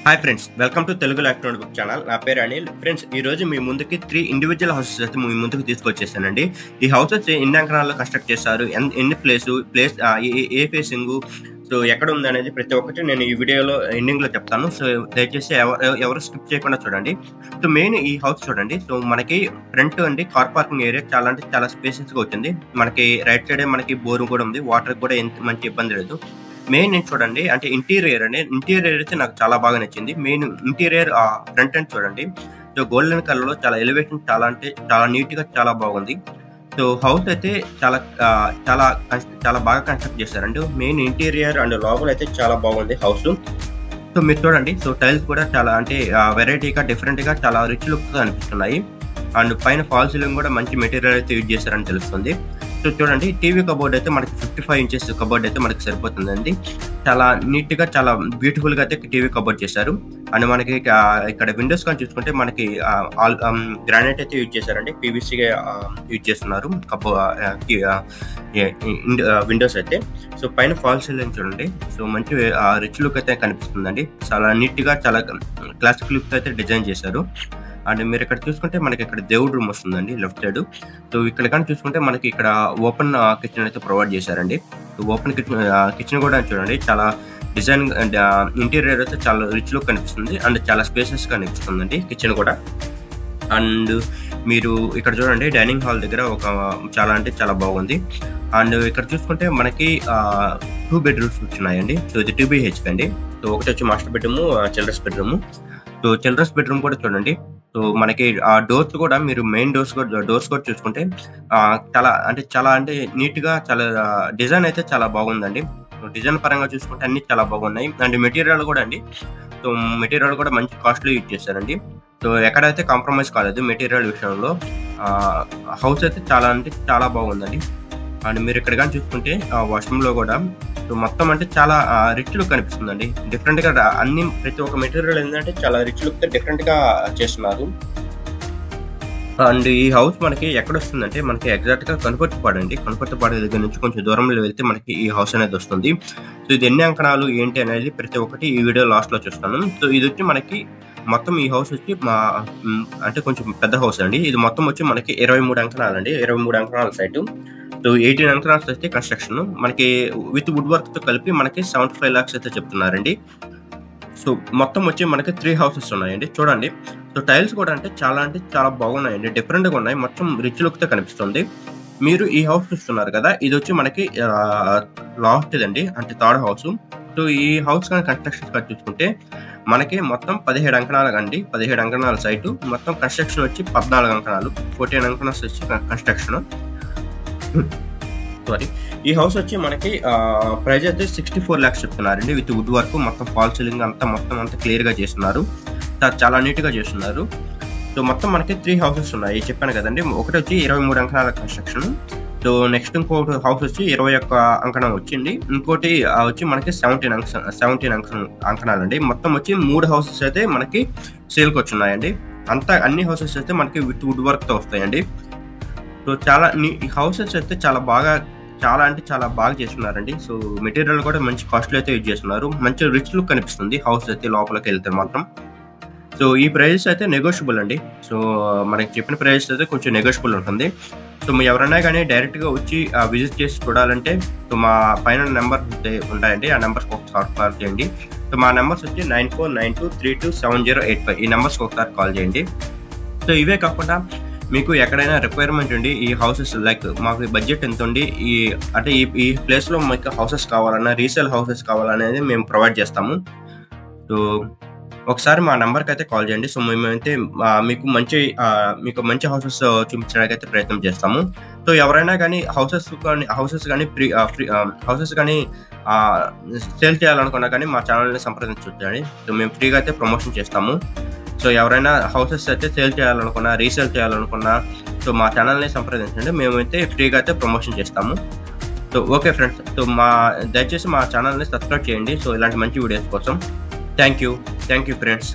Hi friends, welcome to Telugu electronic book channel. నా పేరు Anil. Friends, ఈ రోజు మీ ముందుకి 3 ఇండివిజువల్ హౌసెస్ అయితే మీ ముందుకు తీసుకొచ్చేసానండి. ఈ హౌసెస్ ఎన్ని అంకణాల్లో కన్స్ట్రక్ట్ చేస్తారు, ఎన్ని ప్లేస్ ఏ ఫేసింగ్, సో ఎక్కడ ఉంది అనేది ప్రతి ఒక్కటి నేను ఈ వీడియోలో ఎండింగ్ లో చెప్తాను. సో దయచేసి ఎవరు స్కిప్ చేయకుండా చూడండి. సో మెయిన్ ఈ హౌస్ చూడండి. సో మనకి ఫ్రంట్ అండి కార్ పార్కింగ్ ఏరియా చాలా స్పేసెస్ గా వచ్చింది. మనకి రైట్ సైడ్ మనకి బోర్ కూడా ఉంది. వాటర్ కూడా మంచి ఇబ్బంది లేదు. మెయిన్ చూడండి, అంటే ఇంటీరియర్ అయితే నాకు చాలా బాగా నచ్చింది. మెయిన్ ఇంటీరియర్ ఫ్రంట్ అండ్ చూడండి. సో గోల్డెన్ కలర్ లో చాలా ఎలివేషన్ చాలా నీట్ గా చాలా బాగుంది. సో హౌస్ అయితే చాలా బాగా కన్స్ట్రక్ట్ చేశారండి. మెయిన్ ఇంటీరియర్ అండ్ లోపల అయితే చాలా బాగుంది హౌస్. సో మీరు చూడండి, సో టైల్స్ కూడా చాలా వెరైటీగా డిఫరెంట్ గా చాలా రిచ్ లుక్ గా అనిపిస్తున్నాయి. అండ్ పైన ఫాల్ సీలింగ్ కూడా మంచి మెటీరియల్ అయితే యూజ్ చేశారని తెలుస్తుంది. సో చూడండి, టీవీ కబోర్డ్ అయితే మనకి 55 ఇంచెస్ కబోర్డ్ అయితే మనకి సరిపోతుందండి. చాలా నీట్ గా చాలా బ్యూటిఫుల్ గా అయితే టీవీ కబోర్డ్ చేశారు. అండ్ మనకి ఇక్కడ విండోస్ కానీ చూసుకుంటే మనకి గ్రానైట్ అయితే యూజ్ చేశారండి. పీవీసీ యూజ్ చేస్తున్నారు విండోస్ అయితే. సో పైన ఫాల్ సీలింగ్ చూడండి. సో మంచి రిచ్ లుక్ అయితే కనిపిస్తుందండి. చాలా నీట్ గా చాలా క్లాసిక్ లుక్ అయితే డిజైన్ చేశారు. అండ్ మీరు ఇక్కడ చూసుకుంటే మనకి ఇక్కడ దేవుడు రూమ్ వస్తుందండి లెఫ్ట్ సైడ్. సో ఇక్కడ కానీ చూసుకుంటే మనకి ఇక్కడ ఓపెన్ కిచెన్ అయితే ప్రొవైడ్ చేశారండి. ఓపెన్ కిచెన్ కూడా చూడండి, చాలా డిజైన్ అండ్ ఇంటీరియర్ అయితే చాలా రిచ్ లుక్ కనిపిస్తుంది. అండ్ చాలా స్పేసెస్ గా కనిపిస్తుందండి కిచెన్ కూడా. అండ్ మీరు ఇక్కడ చూడండి, డైనింగ్ హాల్ దగ్గర చాలా బాగుంది. అండ్ ఇక్కడ చూసుకుంటే మనకి 2 బెడ్రూమ్స్ వచ్చినాయండి. సో ఇది 2 BHK అండి. సో ఒకటి వచ్చి master bedroom, children's bedroom. So children's bedroom కూడా చూడండి. సో మనకి ఆ డోర్స్ కూడా మీరు మెయిన్ డోర్స్ కూడా చూసుకుంటే చాలా నీట్ గా చాలా డిజైన్ అయితే చాలా బాగుందండి. డిజైన్ పరంగా చూసుకుంటే అన్ని చాలా బాగున్నాయి. అండ్ మెటీరియల్ కూడా అండి. సో మెటీరియల్ కూడా మంచి కాస్ట్లీ యూజ్ చేశారండి. సో ఎక్కడైతే కాంప్రమైజ్ కాలేదు మెటీరియల్ విషయంలో. హౌస్ అయితే చాలా బాగుందండి. అండ్ మీరు ఇక్కడ కానీ చూసుకుంటే వాష్రూమ్ లో కూడా సో మొత్తం చాలా రిచ్ లుక్ కనిపిస్తుందండి. డిఫరెంట్ గా ప్రతి ఒక్క మెటీరియల్ ఏంటంటే చాలా రిచ్ లుక్ డిఫరెంట్ గా చేస్తున్నారు. అండ్ ఈ హౌస్ మనకి ఎక్కడ వస్తుందంటే మనకి ఎగ్జాక్ట్ గా కనుపర్తిపాడు అండి. కనుపర్తిపాడు దగ్గర నుంచి కొంచెం దూరంలో వెళ్తే మనకి ఈ హౌస్ అనేది వస్తుంది. సో ఇది ఎన్ని అంకణాలు ఏంటి అనేది ప్రతి ఒక్కటి ఈ వీడియో లాస్ట్ లో చూస్తాను. సో ఇది వచ్చి మనకి మొత్తం ఈ హౌస్ వచ్చి కొంచెం పెద్ద హౌస్ అండి. ఇది మొత్తం వచ్చి మనకి 23 అంకణాలు అండి. 23 అంకణాల సైట్. సో 18 అంకణాలు అయితే కన్స్ట్రక్షన్. మనకి విత్ వుడ్ వర్క్ తో కలిపి మనకి 75 lakhs అయితే చెప్తున్నారండి. సో మొత్తం వచ్చి మనకి 3 హౌసెస్ ఉన్నాయండి. చూడండి, సో టైల్స్ కూడా చాలా బాగున్నాయండి. డిఫరెంట్ గా ఉన్నాయి. మొత్తం రిచ్ లుక్ తో కనిపిస్తుంది. మీరు ఈ హౌస్ చూస్తున్నారు కదా, ఇది వచ్చి మనకి లాస్ట్ అండి, అంటే 3rd హౌస్. సో ఈ హౌస్ కానీ కన్స్ట్రక్షన్ చూసుకుంటే మనకి మొత్తం 17 అంకణాలు అండి. 17 అంకణాల సైటు. మొత్తం కన్స్ట్రక్షన్ వచ్చి 14 అంకణాలు, 14 అంకణాలు వచ్చి కన్స్ట్రక్షన్. సారీ, ఈ హౌస్ వచ్చి మనకి ప్రైస్ అయితే 64 lakhs చెప్తున్నారండి. విత్ వుడ్ వర్క్, మొత్తం ఫాల్ సీలింగ్ మొత్తం క్లియర్ గా చేస్తున్నారు. చాలా నీట్ గా చేస్తున్నారు. సో మొత్తం మనకి 3 హౌసెస్ ఉన్నాయి చెప్పాను కదండి. ఒకటి వచ్చి 23 అంకణాల కన్స్ట్రక్షన్. సో నెక్స్ట్ ఇంకోటి హౌస్ వచ్చి 21 అంకణం వచ్చింది. ఇంకోటి వచ్చి మనకి 17 అంకణాలు అండి. మొత్తం వచ్చి 3 హౌసెస్ అయితే మనకి సేల్ కి వచ్చున్నాయండి. అన్ని హౌసెస్ అయితే మనకి విత్ వుడ్ వర్క్ తో వస్తాయండి. సో ఈ హౌసెస్ అయితే చాలా బాగా చేస్తున్నారండి. సో మెటీరియల్ కూడా మంచి కాస్ట్లీ అయితే యూజ్ చేస్తున్నారు. మంచి రిచ్ లుక్ కనిపిస్తుంది హౌస్ అయితే లోపలికి వెళ్తే మాత్రం. సో ఈ ప్రైజెస్ అయితే నెగోషియబుల్ అండి. సో మనకి చెప్పిన ప్రైజెస్ అయితే కొంచెం నెగోషియబుల్ ఉంటుంది. సో ఎవరైనా కానీ డైరెక్ట్ గా వచ్చి విజిట్ చేసి చూడాలంటే సో మా పైన నెంబర్ ఉంటాయండి. ఆ నెంబర్స్ ఒకసారి కాల్ చేయండి. సో మా నెంబర్స్ వచ్చి 9492327085. ఈ నెంబర్స్ ఒకసారి కాల్ చేయండి. సో ఇవే కాకుండా మీకు ఎక్కడైనా రిక్వైర్మెంట్ ఉండి ఈ హౌసెస్ లైక్ మాకు బడ్జెట్ ఎంత ఉండి ఈ ప్లేస్ లో మీకు హౌసెస్ కావాలన్నా, రీసేల్ హౌసెస్ కావాలనేది మేము ప్రొవైడ్ చేస్తాము. సో ఒకసారి మా నెంబర్కి అయితే కాల్ చేయండి. సో మేమైతే మీకు మంచి హౌసెస్ చూపించడానికి అయితే ప్రయత్నం చేస్తాము. సో ఎవరైనా కానీ హౌసెస్ కానీ సేల్ చేయాలనుకున్నా కానీ మా ఛానల్ని సంప్రదించండి. సో మేము ఫ్రీగా అయితే ప్రమోషన్ చేస్తాము. సో ఎవరైనా హౌసెస్ అయితే సేల్ చేయాలనుకున్నా, రీసేల్ చేయాలనుకున్నా సో మా ఛానల్ని సంప్రదించండి. మేమైతే ఫ్రీగా అయితే ప్రమోషన్ చేస్తాము. సో ఓకే ఫ్రెండ్స్, సో దయచేసి మా ఛానల్ని సబ్స్క్రైబ్ చేయండి. సో ఇలాంటి మంచి వీడియోస్ కోసం. Thank you friends.